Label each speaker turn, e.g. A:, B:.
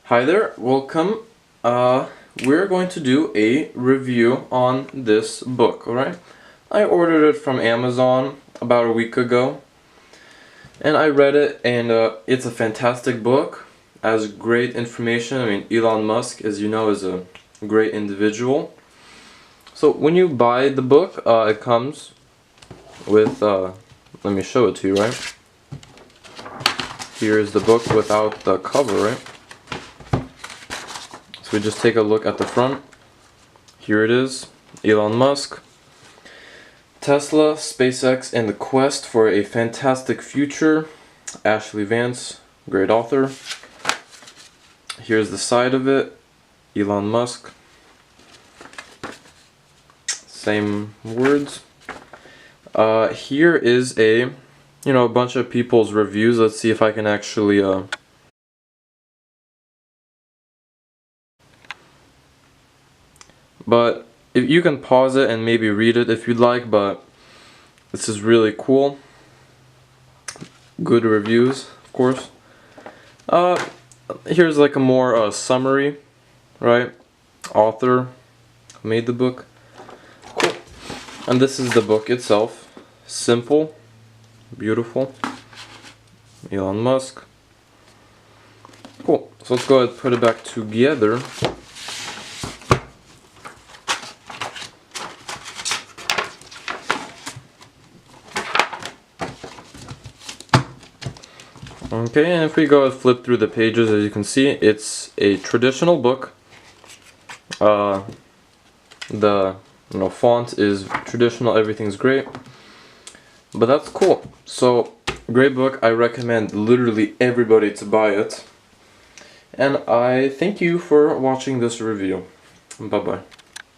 A: Hi there, welcome. We're going to do a review on this book, alright? I ordered it from Amazon about a week ago, and I read it, and it's a fantastic book, has great information. I mean, Elon Musk, as you know, is a great individual. So when you buy the book, it comes with, let me show it to you, right? Here's the book without the cover, right? So we just take a look at the front. Here it is, Elon Musk, Tesla, SpaceX, and the quest for a fantastic future. Ashlee Vance, great author. Here's the side of it, Elon Musk. Same words. Here is a bunch of people's reviews. Let's see if I can actually but if you can pause it and maybe read it if you'd like, but this is really cool. Good reviews, of course. Here's like a more summary, right? Author who made the book. Cool. And this is the book itself. Simple, beautiful. Elon Musk. Cool. So let's go ahead and put it back together. Okay, and if we go and flip through the pages, as you can see, it's a traditional book. The font is traditional, everything's great. But that's cool. So, great book. I recommend literally everybody to buy it. And I thank you for watching this review. Bye bye.